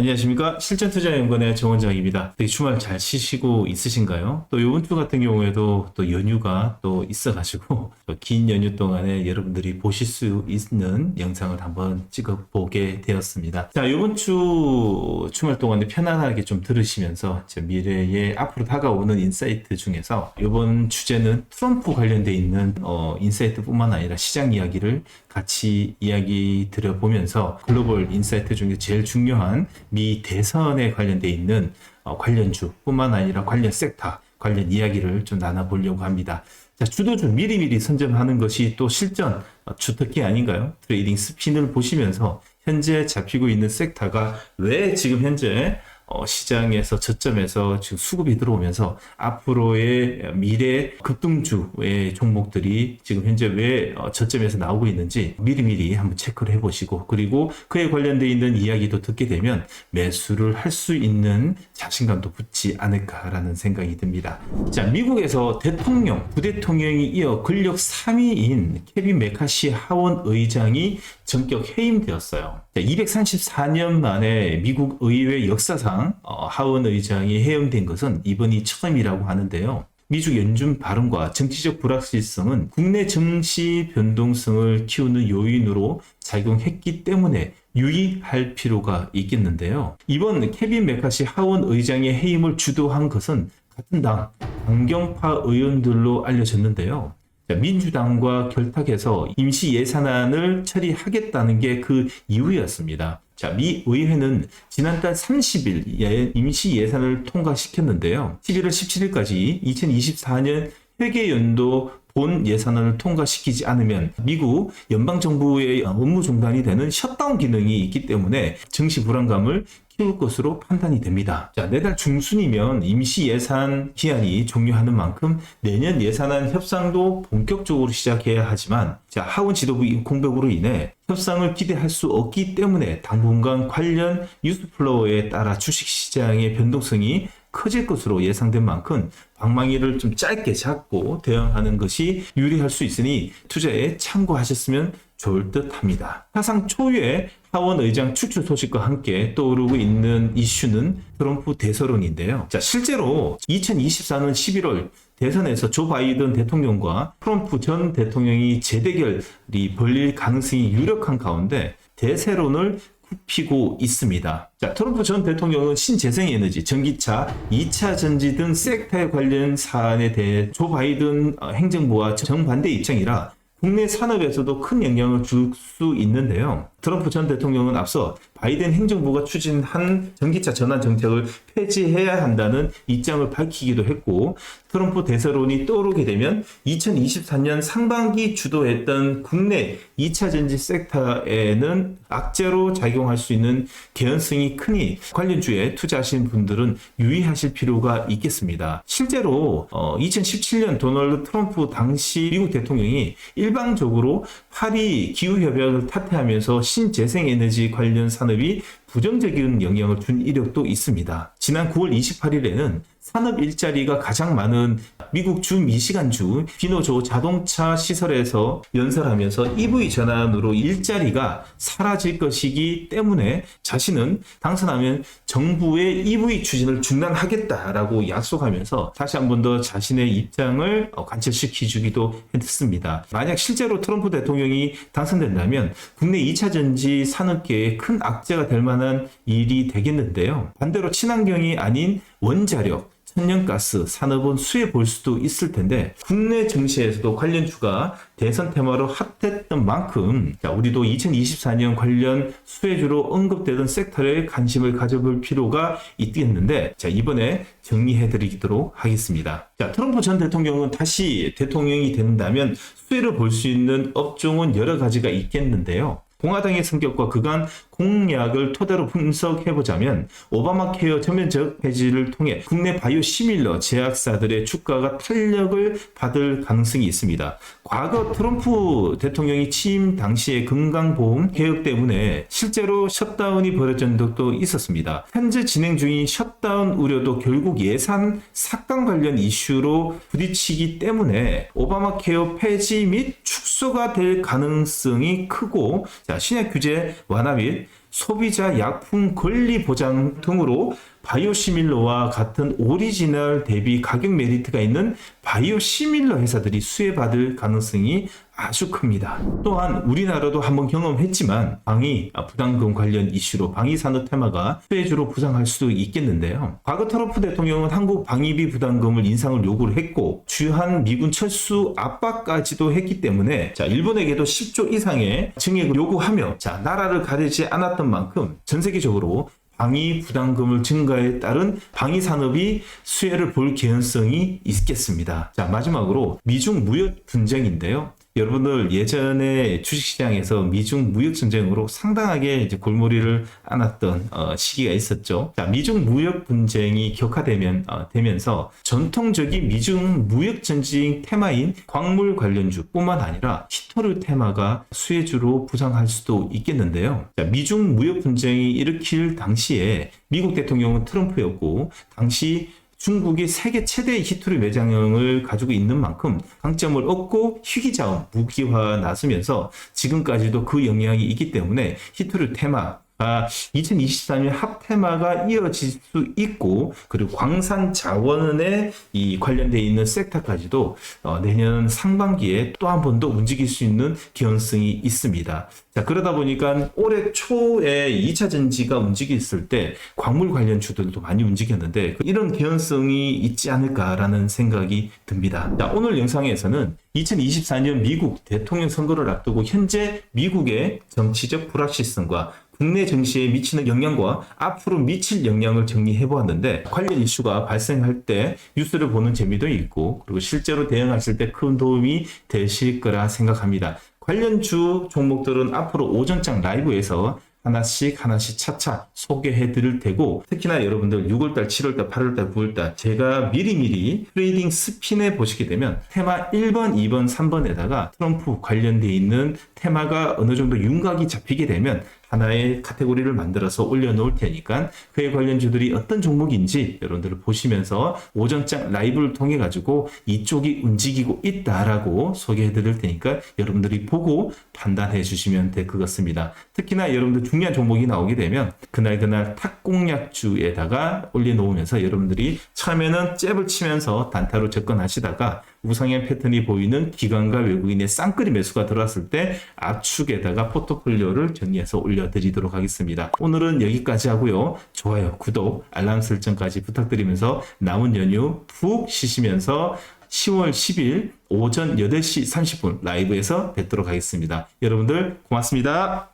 안녕하십니까. 실전투자연구원의 정원장입니다. 되게 주말 잘 쉬시고 있으신가요? 또 이번 주 같은 경우에도 또 연휴가 또 있어가지고 또 긴 연휴 동안에 여러분들이 보실 수 있는 영상을 한번 찍어보게 되었습니다. 자, 이번 주 주말 동안에 편안하게 좀 들으시면서 미래의 앞으로 다가오는 인사이트 중에서 이번 주제는 트럼프 관련돼 있는 인사이트뿐만 아니라 시장 이야기를 같이 이야기 드려보면서 글로벌 인사이트 중에 제일 중요한 미 대선에 관련돼 있는 관련주뿐만 아니라 관련 섹터, 관련 이야기를 좀 나눠보려고 합니다. 자, 주도주 미리미리 선점하는 것이 또 실전 주특기 아닌가요? 트레이딩 스핀을 보시면서 현재 잡히고 있는 섹터가 왜 지금 현재 시장에서 저점에서 지금 수급이 들어오면서 앞으로의 미래 급등주의 종목들이 지금 현재 왜 저점에서 나오고 있는지 미리미리 한번 체크를 해보시고, 그리고 그에 관련되어 있는 이야기도 듣게 되면 매수를 할 수 있는 자신감도 붙지 않을까라는 생각이 듭니다. 자, 미국에서 대통령, 부대통령이 이어 권력 3위인 케빈 메카시 하원 의장이 전격 해임되었어요. 234년 만에 미국 의회 역사상 하원 의장이 해임된 것은 이번이 처음이라고 하는데요. 미중 연준 발언과 정치적 불확실성은 국내 증시 변동성을 키우는 요인으로 작용했기 때문에 유의할 필요가 있겠는데요. 이번 케빈 메카시 하원 의장의 해임을 주도한 것은 같은 당 강경파 의원들로 알려졌는데요. 민주당과 결탁해서 임시 예산안을 처리하겠다는 게 그 이유였습니다. 자, 미 의회는 지난달 30일에 임시 예산을 통과시켰는데요. 11월 17일까지 2024년 회계연도 본 예산안을 통과시키지 않으면 미국 연방정부의 업무 중단이 되는 셧다운 기능이 있기 때문에 증시 불안감을 키울 것으로 판단이 됩니다. 자, 내달 중순이면 임시 예산 기한이 종료하는 만큼 내년 예산안 협상도 본격적으로 시작해야 하지만, 자, 하원 지도부 공백으로 인해 협상을 기대할 수 없기 때문에 당분간 관련 뉴스플로어에 따라 주식시장의 변동성이 커질 것으로 예상된 만큼 방망이를 좀 짧게 잡고 대응하는 것이 유리할 수 있으니 투자에 참고하셨으면 좋을 듯 합니다. 사상 초유의 하원 의장 축출 소식과 함께 떠오르고 있는 이슈는 트럼프 대선론인데요. 자, 실제로 2024년 11월 대선에서 조 바이든 대통령과 트럼프 전 대통령이 재대결이 벌릴 가능성이 유력한 가운데 대세론을 피고 있습니다. 자, 트럼프 전 대통령은 신재생에너지, 전기차, 2차 전지 등 섹터에 관련 사안에 대해 조 바이든 행정부와 정반대 입장이라 국내 산업에서도 큰 영향을 줄 수 있는데요. 트럼프 전 대통령은 앞서 바이든 행정부가 추진한 전기차 전환 정책을 폐지해야 한다는 입장을 밝히기도 했고, 트럼프 대세론이 떠오르게 되면 2024년 상반기 주도했던 국내 2차 전지 섹터에는 악재로 작용할 수 있는 개연성이 크니 관련주에 투자하시는 분들은 유의하실 필요가 있겠습니다. 실제로 2017년 도널드 트럼프 당시 미국 대통령이 일방적으로 파리 기후협약을 탓해하면서 신재생에너지 관련 산업이 부정적인 영향을 준 이력도 있습니다. 지난 9월 28일에는 산업 일자리가 가장 많은 미국 주 미시간주 비노조 자동차 시설에서 연설하면서 EV 전환으로 일자리가 사라질 것이기 때문에 자신은 당선하면 정부의 EV 추진을 중단하겠다라고 약속하면서 다시 한 번 더 자신의 입장을 관철시켜주기도 했습니다. 만약 실제로 트럼프 대통령이 당선된다면 국내 2차 전지 산업계에 큰 악재가 될 만한 일이 되겠는데요. 반대로 친환경이 아닌 원자력, 천연가스 산업은 수혜 볼 수도 있을 텐데, 국내 증시에서도 관련주가 대선 테마로 핫했던 만큼 우리도 2024년 관련 수혜주로 언급되던 섹터에 관심을 가져볼 필요가 있겠는데, 자, 이번에 정리해 드리도록 하겠습니다. 자, 트럼프 전 대통령은 다시 대통령이 된다면 수혜를 볼 수 있는 업종은 여러 가지가 있겠는데요. 공화당의 성격과 그간 공약을 토대로 분석해보자면 오바마 케어 전면적 폐지를 통해 국내 바이오 시밀러 제약사들의 주가가 탄력을 받을 가능성이 있습니다. 과거 트럼프 대통령이 취임 당시의 건강보험 개혁 때문에 실제로 셧다운이 벌어진 적도 있었습니다. 현재 진행 중인 셧다운 우려도 결국 예산 삭감 관련 이슈로 부딪히기 때문에 오바마 케어 폐지 및 축소가 될 가능성이 크고, 자, 신약 규제 완화 및 소비자 약품 권리 보장 등으로 바이오시밀러와 같은 오리지널 대비 가격 메리트가 있는 바이오시밀러 회사들이 수혜받을 가능성이 아주 큽니다. 또한 우리나라도 한번 경험했지만 방위 부담금 관련 이슈로 방위 산업 테마가 수혜주로 부상할 수도 있겠는데요. 과거 트럼프 대통령은 한국 방위비 부담금을 인상을 요구를 했고 주한 미군 철수 압박까지도 했기 때문에 일본에게도 10조 이상의 증액을 요구하며 나라를 가리지 않았던 만큼 전 세계적으로 방위 부담금을 증가에 따른 방위 산업이 수혜를 볼 개연성이 있겠습니다. 마지막으로 미중 무역 분쟁인데요. 여러분들 예전에 주식시장에서 미중 무역 전쟁으로 상당하게 이제 골머리를 앓았던 시기가 있었죠. 미중 무역 분쟁이 격화되면서 전통적인 미중 무역 전쟁 테마인 광물 관련주뿐만 아니라 히토류 테마가 수혜주로 부상할 수도 있겠는데요. 미중 무역 분쟁이 일으킬 당시에 미국 대통령은 트럼프였고 당시 중국이 세계 최대의 히토류 매장을 가지고 있는 만큼 강점을 얻고 희귀자원 무기화 나서면서 지금까지도 그 영향이 있기 때문에 히토류 테마가 2024년 합테마가 이어질 수 있고 그리고 광산 자원에 관련되어 있는 섹터까지도 내년 상반기에 또 한 번 더 움직일 수 있는 개연성이 있습니다. 그러다 보니까 올해 초에 2차 전지가 움직였을 때 광물 관련 주들도 많이 움직였는데 이런 개연성이 있지 않을까라는 생각이 듭니다. 오늘 영상에서는 2024년 미국 대통령 선거를 앞두고 현재 미국의 정치적 불확실성과 국내 정치에 미치는 영향과 앞으로 미칠 영향을 정리해 보았는데 관련 이슈가 발생할 때 뉴스를 보는 재미도 있고 그리고 실제로 대응하실 때 큰 도움이 되실 거라 생각합니다. 관련주 종목들은 앞으로 오전장 라이브에서 하나씩 차차 소개해 드릴 테고 특히나 여러분들 6월달, 7월달, 8월달, 9월달 제가 미리미리 트레이딩 스핀에 보시게 되면 테마 1번, 2번, 3번에다가 트럼프 관련되어 있는 테마가 어느 정도 윤곽이 잡히게 되면 하나의 카테고리를 만들어서 올려놓을 테니까 그에 관련주들이 어떤 종목인지 여러분들 보시면서 오전장 라이브를 통해 가지고 이쪽이 움직이고 있다라고 소개해 드릴 테니까 여러분들이 보고 판단해 주시면 될 것 같습니다. 특히나 여러분들 중요한 종목이 나오게 되면 그날 탁공약주에다가 올려놓으면서 여러분들이 처음에는 잽을 치면서 단타로 접근하시다가 우상향 패턴이 보이는 기관과 외국인의 쌍끌이 매수가 들어왔을 때 압축에다가 포트폴리오를 정리해서 올려드리도록 하겠습니다. 오늘은 여기까지 하고요. 좋아요, 구독, 알람 설정까지 부탁드리면서 남은 연휴 푹 쉬시면서 10월 10일 오전 8시 30분 라이브에서 뵙도록 하겠습니다. 여러분들 고맙습니다.